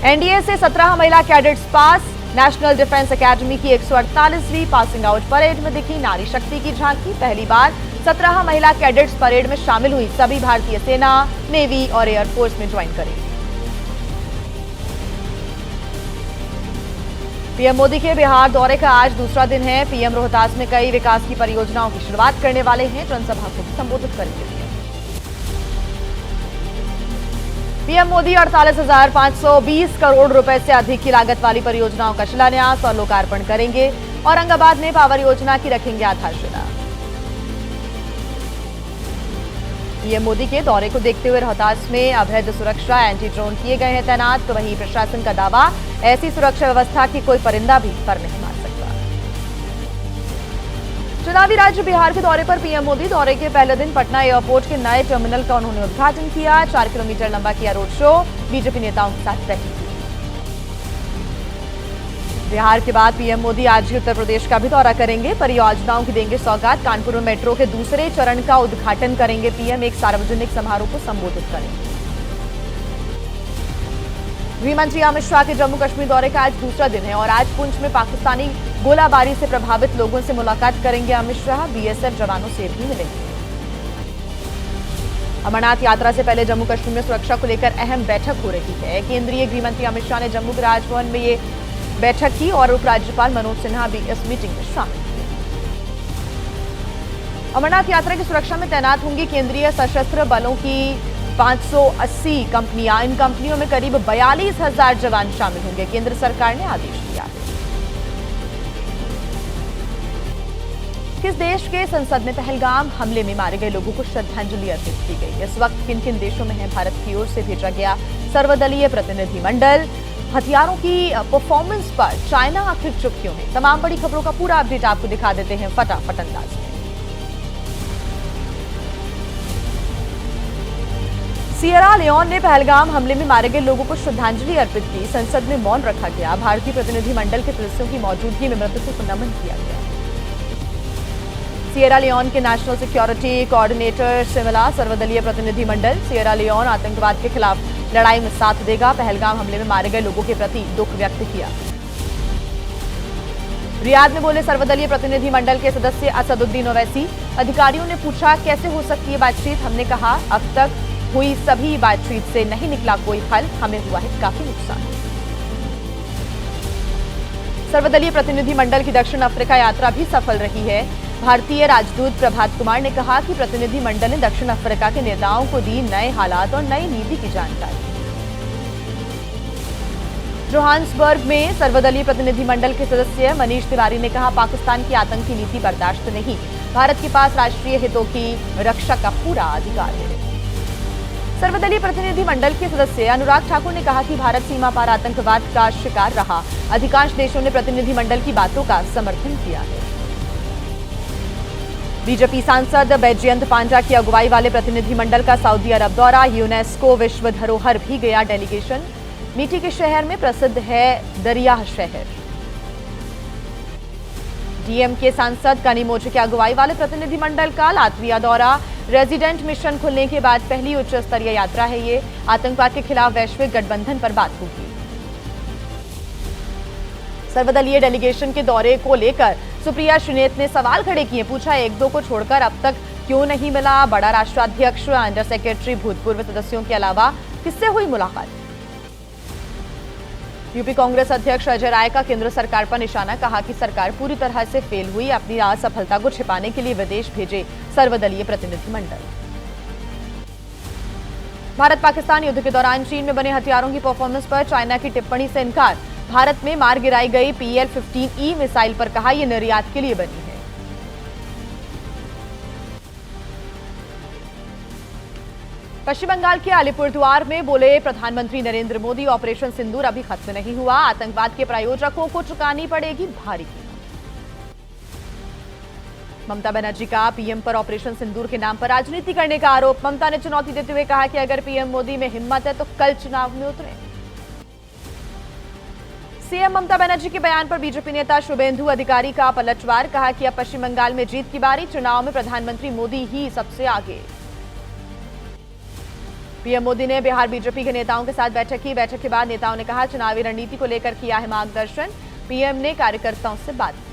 NDA से 17 महिला cadets पास। National defence academy की 148वीं पासिंग आउट परेड में दिखी नारी शक्ति की झांकी। पहली बार 17 महिला कैडेट्स परेड में शामिल हुई। सभी भारतीय सेना, नेवी और एयरफोर्स में ज्वाइन करेंगी। पीएम मोदी के बिहार दौरे का आज दूसरा दिन है। पीएम रोहतास में कई विकास की परियोजनाओं की शुरुआत करने वाले हैं। जनसभा को भी संबोधित करेंगे। पीएम मोदी 48,520 करोड़ रुपए से अधिक की लागत वाली परियोजनाओं का शिलान्यास और लोकार्पण करेंगे। औरंगाबाद में पावर योजना की रखेंगे आधारशिला। पीएम मोदी के दौरे को देखते हुए रोहतास में अभेद्य सुरक्षा, एंटी ड्रोन किए गए हैं तैनात। तो वहीं प्रशासन का दावा, ऐसी सुरक्षा व्यवस्था की कोई परिंदा भी पर नहीं मार सकता। चुनावी राज्य बिहार के दौरे पर पीएम मोदी दौरे के पहले दिन पटना एयरपोर्ट के नए टर्मिनल का उन्होंने उद्घाटन किया। 4 किलोमीटर लंबा किया रोड शो। बीजेपी नेताओं के साथ बैठक की। बिहार के बाद पीएम मोदी आज ही उत्तर प्रदेश का भी दौरा करेंगे। परियोजनाओं की देंगे सौगात। कानपुर में मेट्रो के दूसरे चरण का उद्घाटन करेंगे पीएम। एक सार्वजनिक समारोह को संबोधित करेंगे। गृह मंत्री अमित शाह के जम्मू कश्मीर दौरे का आज दूसरा दिन है और आज पुंछ में पाकिस्तानी गोलाबारी से प्रभावित लोगों से मुलाकात करेंगे अमित शाह। बीएसएफ जवानों से भी मिलेंगे। अमरनाथ यात्रा से पहले जम्मू कश्मीर में सुरक्षा को लेकर अहम बैठक हो रही है। केंद्रीय गृह मंत्री अमित शाह ने जम्मू के राजभवन में ये बैठक की और उपराज्यपाल मनोज सिन्हा भी इस मीटिंग में शामिल हुए। अमरनाथ यात्रा की सुरक्षा में तैनात होंगी केंद्रीय सशस्त्र बलों की 580 कंपनियां। इन कंपनियों में करीब 42,000 जवान शामिल होंगे। केंद्र सरकार ने आदेश दिया है। किस देश के संसद में पहलगाम हमले में मारे गए लोगों को श्रद्धांजलि अर्पित की गई? इस वक्त किन किन देशों में है भारत की ओर से भेजा गया सर्वदलीय प्रतिनिधिमंडल? हथियारों की परफॉर्मेंस पर चाइना आखिर चुप क्यों है? तमाम बड़ी खबरों का पूरा अपडेट आपको दिखा देते हैं फटाफट अंदाज में। सियरा लियोन ने पहलगाम हमले में मारे गए लोगों को श्रद्धांजलि अर्पित की। संसद में मौन रखा गया। भारतीय प्रतिनिधिमंडल के सदस्यों की मौजूदगी में मृतकों को नमन किया गया। सियरा लियोन के नेशनल सिक्योरिटी कोऑर्डिनेटर से मिला सर्वदलीय प्रतिनिधिमंडल। सियरा लियोन आतंकवाद के खिलाफ लड़ाई में साथ देगा। पहलगाम हमले में मारे गए लोगों के प्रति दुख व्यक्त किया। रियाद में बोले सर्वदलीय प्रतिनिधिमंडल के सदस्य असदुद्दीन ओवैसी। अधिकारियों ने पूछा कैसे हो सकती है बातचीत? हमने कहा अब तक हुई सभी बातचीत से नहीं निकला कोई हल। हमें हुआ है काफी नुकसान। सर्वदलीय प्रतिनिधिमंडल की दक्षिण अफ्रीका यात्रा भी सफल रही है। भारतीय राजदूत प्रभात कुमार ने कहा कि प्रतिनिधिमंडल ने दक्षिण अफ्रीका के नेताओं को दी नए हालात और नई नीति की जानकारी। जोहान्सबर्ग में सर्वदलीय प्रतिनिधिमंडल के सदस्य मनीष तिवारी ने कहा पाकिस्तान की आतंकी नीति बर्दाश्त नहीं। भारत के पास राष्ट्रीय हितों की रक्षा का पूरा अधिकार है। सर्वदलीय प्रतिनिधिमंडल के सदस्य अनुराग ठाकुर ने कहा कि भारत सीमा पार आतंकवाद का शिकार रहा। अधिकांश देशों ने प्रतिनिधिमंडल की बातों का समर्थन किया है। बीजेपी सांसद बैजयंत पांडा की अगुवाई वाले प्रतिनिधिमंडल का सऊदी अरब दौरा। यूनेस्को विश्व धरोहर भी गया डेलीगेशन। मीठी के शहर में प्रसिद्ध है दरिया शहर। डीएमके सांसद कनिमोझी की अगुवाई वाले प्रतिनिधिमंडल का लातविया दौरा। रेजिडेंट मिशन खुलने के बाद पहली उच्च स्तरीय यात्रा है ये। आतंकवाद के खिलाफ वैश्विक गठबंधन पर बात होगी। सर्वदलीय डेलीगेशन के दौरे को लेकर सुप्रिया श्रीनेत ने सवाल खड़े किए। पूछा एक दो को छोड़कर अब तक क्यों नहीं मिला? बड़ा राष्ट्राध्यक्ष, अंडर सेक्रेटरी, भूतपूर्व सदस्यों के अलावा किससे हुई मुलाकात? यूपी कांग्रेस अध्यक्ष अजय राय का केंद्र सरकार पर निशाना। कहा कि सरकार पूरी तरह से फेल हुई। अपनी असफलता को छिपाने के लिए विदेश भेजे सर्वदलीय प्रतिनिधिमंडल। भारत पाकिस्तान युद्ध के दौरान चीन में बने हथियारों की परफॉर्मेंस पर चाइना की टिप्पणी से इनकार। भारत में मार गिराई गई PL-15E मिसाइल पर कहा यह निर्यात के लिए बनी है। पश्चिम बंगाल के अलीपुरद्वार में बोले प्रधानमंत्री नरेंद्र मोदी ऑपरेशन सिंदूर अभी खत्म नहीं हुआ। आतंकवाद के प्रायोजकों को चुकानी पड़ेगी भारी कीमत। ममता बनर्जी का पीएम पर ऑपरेशन सिंदूर के नाम पर राजनीति करने का आरोप। ममता ने चुनौती देते हुए कहा कि अगर पीएम मोदी में हिम्मत है तो कल चुनाव में उतरे। सीएम ममता बनर्जी के बयान पर बीजेपी नेता शुभेंदु अधिकारी का पलटवार। कहा कि अब पश्चिम बंगाल में जीत की बारी। चुनाव में प्रधानमंत्री मोदी ही सबसे आगे। पीएम मोदी ने बिहार बीजेपी के नेताओं के साथ बैठक की। बैठक के बाद नेताओं ने कहा, चुनावी रणनीति को लेकर किया है मार्गदर्शन। पीएम ने कार्यकर्ताओं से बात की।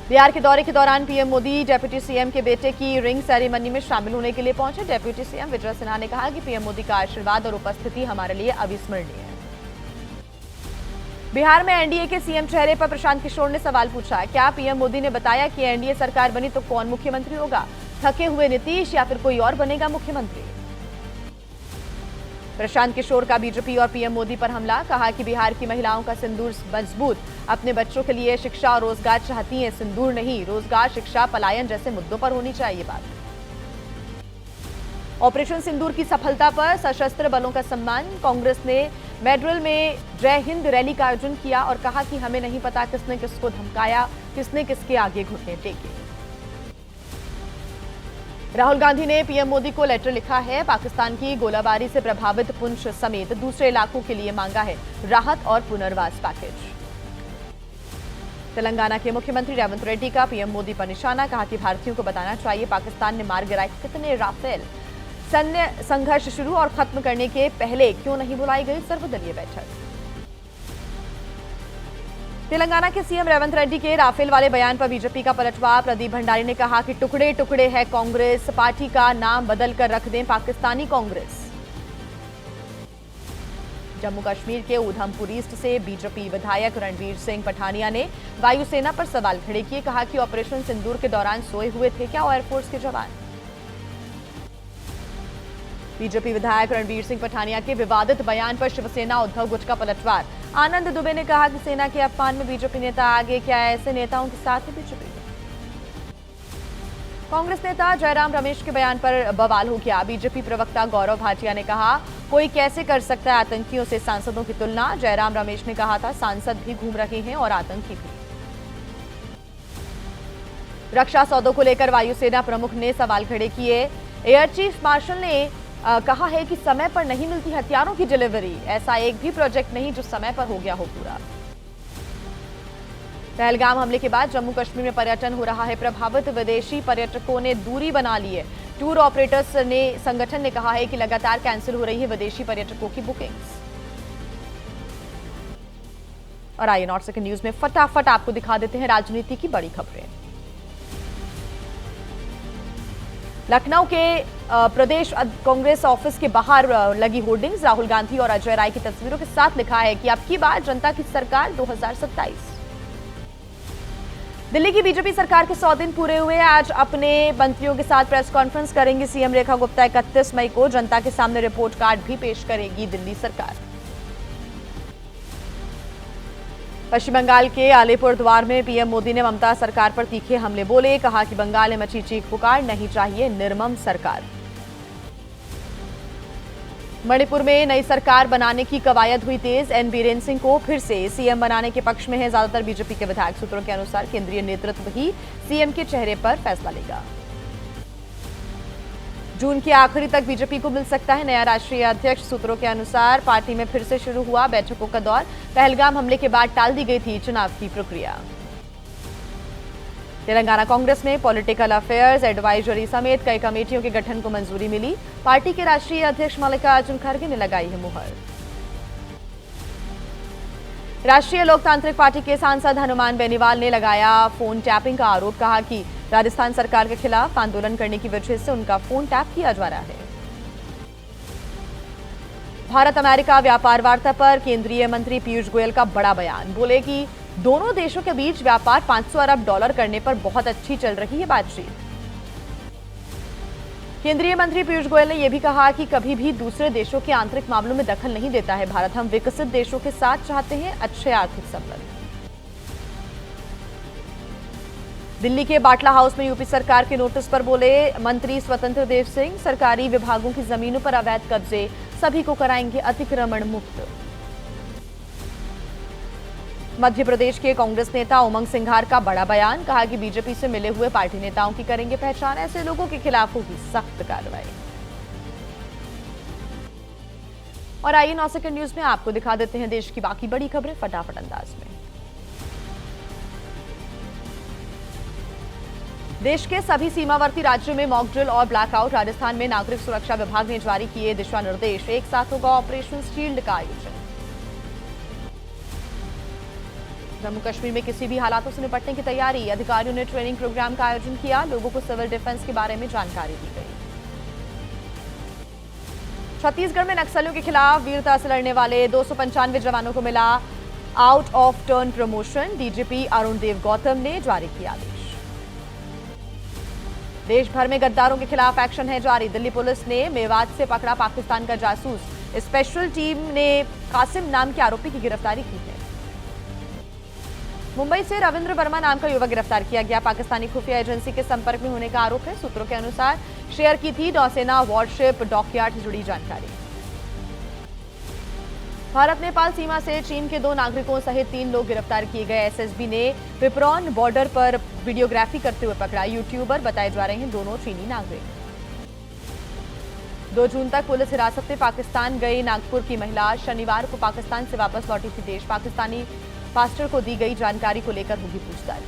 बिहार के दौरे के दौरान पीएम मोदी डिप्टी सीएम के बेटे की रिंग सेरेमनी में शामिल होने के लिए पहुंचे। डिप्टी सीएम विजय सिन्हा ने कहा कि पीएम मोदी का आशीर्वाद और उपस्थिति हमारे लिए अविस्मरणीय है। बिहार में एनडीए के सीएम चेहरे पर प्रशांत किशोर ने सवाल पूछा, क्या पीएम मोदी ने बताया कि एनडीए सरकार बनी तो कौन मुख्यमंत्री होगा? थके हुए नीतीश या फिर कोई और बनेगा मुख्यमंत्री? प्रशांत किशोर का बीजेपी और पीएम मोदी पर हमला। कहा कि बिहार की महिलाओं का सिंदूर मजबूत, अपने बच्चों के लिए शिक्षा और रोजगार चाहती हैं, सिंदूर नहीं। रोजगार, शिक्षा, पलायन जैसे मुद्दों पर होनी चाहिए बात। ऑपरेशन सिंदूर की सफलता पर सशस्त्र बलों का सम्मान। कांग्रेस ने मेडरल में जय हिंद रैली का आयोजन किया और कहा कि हमें नहीं पता किसने किसको धमकाया, किसने किसके आगे घुटने टेके। राहुल गांधी ने पीएम मोदी को लेटर लिखा है। पाकिस्तान की गोलाबारी से प्रभावित पुंछ समेत दूसरे इलाकों के लिए मांगा है राहत और पुनर्वास पैकेज। तेलंगाना के मुख्यमंत्री रेवंत रेड्डी का पीएम मोदी पर निशाना। कहा कि भारतीयों को बताना चाहिए पाकिस्तान ने मार गिराए कितने राफेल। सैन्य संघर्ष शुरू और खत्म करने के पहले क्यों नहीं बुलाई गई सर्वदलीय बैठक? तेलंगाना के सीएम रेवंत रेड्डी के राफेल वाले बयान पर बीजेपी का पलटवार। प्रदीप भंडारी ने कहा कि टुकड़े टुकड़े है कांग्रेस, पार्टी का नाम बदलकर रख दें पाकिस्तानी कांग्रेस। जम्मू कश्मीर के उधमपुर ईस्ट से बीजेपी विधायक रणवीर सिंह पठानिया ने वायुसेना पर सवाल खड़े किए। कहा कि ऑपरेशन सिंदूर के दौरान सोए हुए थे क्या एयरफोर्स के जवान? बीजेपी विधायक रणवीर सिंह पठानिया के विवादित बयान पर शिवसेना उद्धव गुट का पलटवार। आनंद दुबे ने कहा कि सेना के अपमान में बीजेपी नेता आगे, क्या ऐसे नेताओं के साथ ही बीजेपी? कांग्रेस नेता जयराम रमेश के बयान पर बवाल हो गया। बीजेपी प्रवक्ता गौरव भाटिया ने कहा, कोई कैसे कर सकता है आतंकियों से सांसदों की तुलना? जयराम रमेश ने कहा था, सांसद भी घूम रहे हैं और आतंकी भी। रक्षा सौदों को लेकर वायुसेना प्रमुख ने सवाल खड़े किए। एयर चीफ मार्शल ने कहा है कि समय पर नहीं मिलती हथियारों की डिलीवरी। ऐसा एक भी प्रोजेक्ट नहीं जो समय पर हो गया हो पूरा। पहलगाम हमले के बाद जम्मू कश्मीर में पर्यटन हो रहा है प्रभावित। विदेशी पर्यटकों ने दूरी बना ली है। टूर ऑपरेटर्स ने संगठन ने कहा है कि लगातार कैंसिल हो रही है विदेशी पर्यटकों की बुकिंग्स। और आइए नॉट सेकंड न्यूज में फटाफट आपको दिखा देते हैं राजनीति की बड़ी खबरें। लखनऊ के प्रदेश कांग्रेस ऑफिस के बाहर लगी होर्डिंग्स राहुल गांधी और अजय राय की तस्वीरों के साथ लिखा है कि अब की बार जनता की सरकार 2027। दिल्ली की बीजेपी सरकार के 100 दिन पूरे हुए। आज अपने मंत्रियों के साथ प्रेस कॉन्फ्रेंस करेंगी सीएम रेखा गुप्ता। 31 मई को जनता के सामने रिपोर्ट कार्ड भी पेश करेगी दिल्ली सरकार। पश्चिम बंगाल के अलीपुरद्वार में पीएम मोदी ने ममता सरकार पर तीखे हमले बोले। कहा कि बंगाल में मची चीख पुकार, नहीं चाहिए निर्मम सरकार। मणिपुर में नई सरकार बनाने की कवायद हुई तेज। एन बीरेन सिंह को फिर से सीएम बनाने के पक्ष में है ज्यादातर बीजेपी के विधायक। सूत्रों के अनुसार केंद्रीय नेतृत्व ही सीएम के चेहरे पर फैसला लेगा। जून के आखिरी तक बीजेपी को मिल सकता है नया राष्ट्रीय अध्यक्ष। सूत्रों के अनुसार पार्टी में फिर से शुरू हुआ बैठकों का दौर। पहलगाम हमले के बाद टाल दी गई थी चुनाव की प्रक्रिया। तेलंगाना कांग्रेस में पॉलिटिकल अफेयर्स एडवाइजरी समेत कई कमेटियों के गठन को मंजूरी मिली। पार्टी के राष्ट्रीय अध्यक्ष मल्लिकार्जुन खड़गे ने लगाई है मुहर। राष्ट्रीय लोकतांत्रिक पार्टी के सांसद हनुमान बेनीवाल ने लगाया फोन टैपिंग का आरोप। कहा कि राजस्थान सरकार के खिलाफ आंदोलन करने की वजह से उनका फोन टैप किया जा रहा है। भारत अमेरिका व्यापार वार्ता पर केंद्रीय मंत्री पीयूष गोयल का बड़ा बयान। बोले कि दोनों देशों के बीच व्यापार 500 अरब डॉलर करने पर बहुत अच्छी चल रही है बातचीत। केंद्रीय मंत्री पीयूष गोयल ने यह भी कहा कि कभी भी दूसरे देशों के आंतरिक मामलों में दखल नहीं देता है भारत। हम विकसित देशों के साथ चाहते हैं अच्छे आर्थिक संबंध। दिल्ली के बाटला हाउस में यूपी सरकार के नोटिस पर बोले मंत्री स्वतंत्र देव सिंह, सरकारी विभागों की जमीनों पर अवैध कब्जे, सभी को कराएंगे अतिक्रमण मुक्त। मध्य प्रदेश के कांग्रेस नेता उमंग सिंघार का बड़ा बयान। कहा कि बीजेपी से मिले हुए पार्टी नेताओं की करेंगे पहचान, ऐसे लोगों के खिलाफ होगी सख्त कार्रवाई। और आइए 9 सेकंड न्यूज में आपको दिखा देते हैं देश की बाकी बड़ी खबरें फटाफट अंदाज में। देश के सभी सीमावर्ती राज्यों में मॉक ड्रिल और ब्लैकआउट। राजस्थान में नागरिक सुरक्षा विभाग ने जारी किए दिशा निर्देश। एक साथ होगा ऑपरेशन शील्ड का आयोजन। जम्मू कश्मीर में किसी भी हालातों से निपटने की तैयारी। अधिकारियों ने ट्रेनिंग प्रोग्राम का आयोजन किया। लोगों को सिविल डिफेंस के बारे में जानकारी दी गई। छत्तीसगढ़ में नक्सलियों के खिलाफ वीरता से लड़ने वाले 295 जवानों को मिला out of turn promotion. DGP Arun Dev Gautam ने जारी किया आदेश। देश भर में गद्दारों के खिलाफ एक्शन है जारी। दिल्ली पुलिस ने मेवात से पकड़ा पाकिस्तान का जासूस। स्पेशल टीम ने कासिम नाम के आरोपी की गिरफ्तारी की है। मुंबई से रविंद्र वर्मा नाम का युवक गिरफ्तार किया गया। पाकिस्तानी खुफिया एजेंसी के संपर्क में होने का आरोप है। सूत्रों के अनुसार शेयर की थी नौसेना वॉरशिप डॉकयार्ड से जुड़ी जानकारी। भारत नेपाल सीमा से चीन के 2 नागरिकों सहित 3 लोग गिरफ्तार किए गए। एसएसबी ने पिपरॉन बॉर्डर पर वीडियोग्राफी करते हुए पकड़ा। यूट्यूबर बताए जा रहे हैं दोनों चीनी नागरिक। 2 जून तक पुलिस हिरासत में पाकिस्तान गई नागपुर की महिला शनिवार को पाकिस्तान से वापस लौटी थी देश। पाकिस्तानी पास्टर को दी गई जानकारी को लेकर होगी पूछताछ।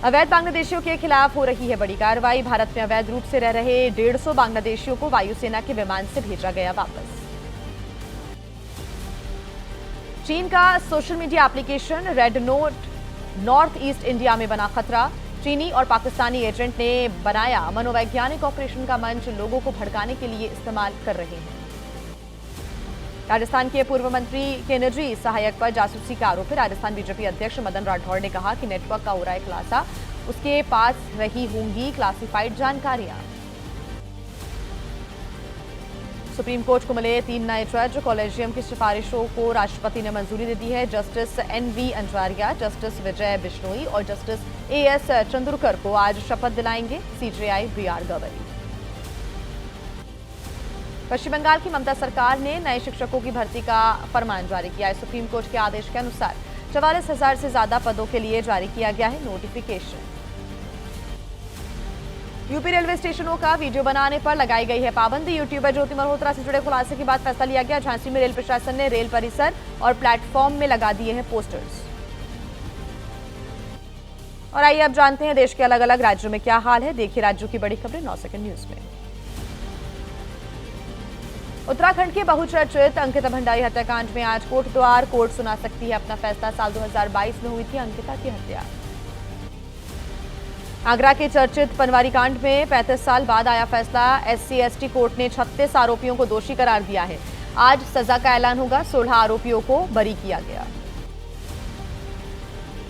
अवैध बांग्लादेशियों के खिलाफ हो रही है बड़ी कार्रवाई। भारत में अवैध रूप से रह रहे 150 बांग्लादेशियों को वायुसेना के विमान से भेजा गया वापस। चीन का social media application red note north east India में बना खतरा। चीनी और पाकिस्तानी एजेंट ने बनाया मनोवैज्ञानिक ऑपरेशन का मंच। लोगों को भड़काने के लिए इस्तेमाल कर रहे हैं। राजस्थान के पूर्व मंत्री के निजी सहायक पर जासूसी का आरोप है। राजस्थान बीजेपी अध्यक्ष मदन राठौड़ ने कहा कि नेटवर्क का हो रहा है खुलासा। उसके पास रही होंगी क्लासिफाइड जानकारियां। सुप्रीम कोर्ट को मिले 3 नए जज। कॉलेजियम की सिफारिशों को राष्ट्रपति ने मंजूरी दे दी है। जस्टिस एनवी अंजारिया, जस्टिस विजय बिश्नोई और जस्टिस एएस चंद्रकर को आज शपथ दिलाएंगे सीजेआई बीआर गवई। पश्चिम बंगाल की ममता सरकार ने नए शिक्षकों की भर्ती का फरमान जारी किया है। सुप्रीम कोर्ट के आदेश के अनुसार 44,000 से ज्यादा पदों के लिए जारी किया गया है नोटिफिकेशन। यूपी रेलवे स्टेशनों का वीडियो बनाने पर लगाई गई है पाबंदी। यूट्यूबर ज्योति मल्होत्रा से जुड़े खुलासे के बाद फैसला लिया गया। झांसी में रेल प्रशासन ने रेल परिसर और प्लेटफॉर्म में लगा दिए हैं पोस्टर्स। और आइए अब जानते हैं देश के अलग अलग राज्यों में क्या हाल है। देखिए राज्यों की बड़ी खबरें 9 सेकंड न्यूज में। उत्तराखंड के बहुचर्चित अंकिता भंडारी हत्याकांड में आज कोटद्वार कोर्ट सुना सकती है अपना फैसला। साल 2022 में हुई थी अंकिता की हत्या। आगरा के चर्चित पनवारी कांड में 35 साल बाद आया फैसला। SC/ST कोर्ट ने 36 आरोपियों को दोषी करार दिया है। आज सजा का ऐलान होगा। 16 आरोपियों को बरी किया गया।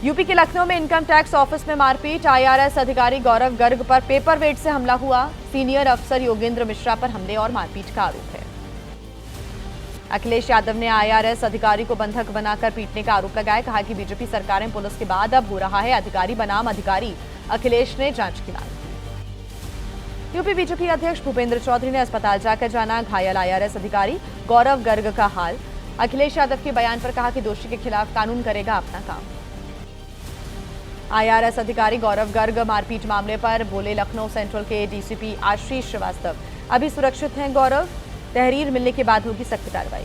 यूपी के लखनऊ में इनकम टैक्स ऑफिस में मारपीट। IRS अधिकारी गौरव गर्ग पर पेपर वेट से हमला हुआ। सीनियर अफसर योगेंद्र मिश्रा पर हमले और मारपीट का आरोप है। अखिलेश यादव ने IRS अधिकारी को बंधक बनाकर पीटने का आरोप लगाया। कहा कि बीजेपी सरकार में पुलिस के बाद अब हो रहा है अधिकारी बनाम अधिकारी। अखिलेश ने जांच की मांग की। यूपी बीजेपी अध्यक्ष भूपेंद्र चौधरी ने अस्पताल जाकर जाना घायल IRS अधिकारी गौरव गर्ग का हाल। अखिलेश यादव के बयान पर कहा कि दोषी के खिलाफ कानून करेगा अपना काम। IRS अधिकारी गौरव गर्ग मारपीट मामले पर बोले लखनऊ सेंट्रल के DCP आशीष श्रीवास्तव। अभी सुरक्षित हैं गौरव। तहरीर मिलने के बाद होगी सख्त कार्रवाई।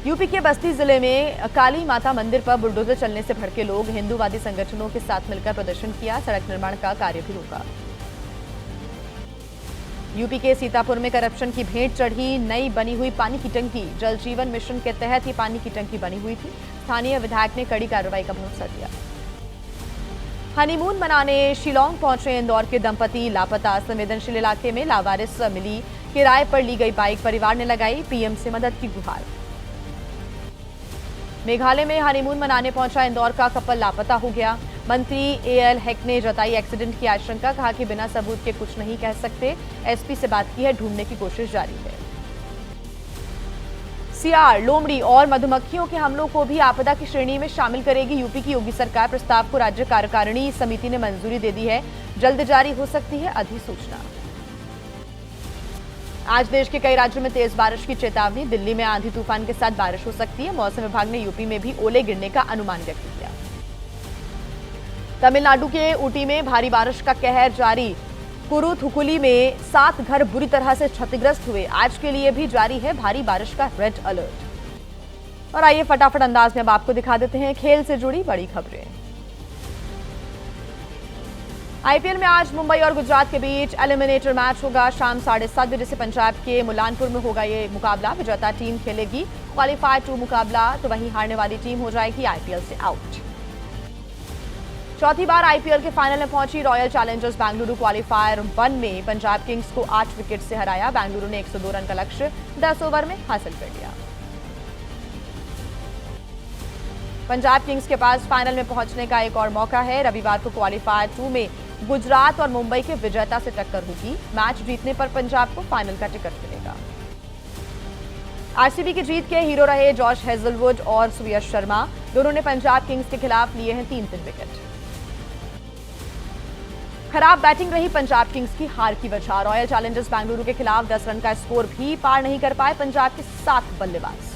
यूपी के बस्ती जिले में काली माता मंदिर पर बुलडोजर चलने से भड़के लोग हिंदूवादी संगठनों के साथ मिलकर प्रदर्शन किया। सड़क निर्माण का कार्य भी रोका। यूपी के सीतापुर में करप्शन की भेंट चढ़ी। नई बनी हुई पानी की टंकी। जल जीवन मिशन के तहत ही पानी की टंकी बनी हुई थी। स्थानीय विधायक ने कड़ी कार्रवाई का भरोसा दिया। हनीमून मनाने शिलोंग पहुंचे इंदौर के दंपति लापता। संवेदनशील इलाके में लावारिस मिली। किराए पर ली गई बाइक परिवार ने लगाई पीएम से मदद की गुहार। मेघालय में हनीमून मनाने पहुंचा इंदौर का कपल लापता हो गया। मंत्री AL हेक ने जताई एक्सीडेंट की आशंका। कहा कि बिना सबूत के कुछ नहीं कह सकते। SP से बात की है। ढूंढने की कोशिश जारी है। सियार, लोमड़ी और मधुमक्खियों के हमलों को भी आपदा की श्रेणी में शामिल करेगी यूपी की योगी सरकार। प्रस्ताव को राज्य कार्यकारिणी समिति ने मंजूरी दे दी है। जल्द जारी हो सकती है अधिसूचना। आज देश के कई राज्यों में तेज बारिश की चेतावनी। दिल्ली में आंधी तूफान के साथ बारिश हो सकती है। मौसम विभाग ने यूपी में भी ओले गिरने का अनुमान व्यक्त किया। तमिलनाडु के ऊटी में भारी बारिश का कहर जारी। कुरुथुकुली में 7 घर बुरी तरह से क्षतिग्रस्त हुए। आज के लिए भी जारी है भारी बारिश का रेड अलर्ट। और आइए फटाफट अंदाज में अब आपको दिखा देते हैं खेल से जुड़ी बड़ी खबरें। आईपीएल में आज मुंबई और गुजरात के बीच एलिमिनेटर मैच होगा। शाम 7:30 बजे से पंजाब के मुलानपुर में होगा ये मुकाबला। विजेता टीम खेलेगी क्वालीफायर 2 मुकाबला, तो वहीं हारने वाली टीम हो जाएगी आईपीएल से आउट। चौथी बार आईपीएल के फाइनल में पहुंची रॉयल चैलेंजर्स बेंगलुरु क्वालीफायर 1 में पंजाब किंग्स को 8 विकेट से हराया। बेंगलुरु ने 102 रन का लक्ष्य 10 ओवर में हासिल कर लिया। पंजाब किंग्स के पास फाइनल में पहुंचने का एक और मौका है। रविवार को क्वालीफायर 2 में गुजरात और मुंबई के विजेता से टक्कर होगी। मैच जीतने पर पंजाब को फाइनल का टिकट मिलेगा। आरसीबी की जीत के हीरो रहे जॉश हेजलवुड और सुयश शर्मा। दोनों ने पंजाब किंग्स के खिलाफ लिए हैं 3-3 विकेट। खराब बैटिंग रही पंजाब किंग्स की हार की वजह। रॉयल चैलेंजर्स बेंगलुरु के खिलाफ 10 रन का स्कोर भी पार नहीं कर पाए पंजाब के 7 बल्लेबाज।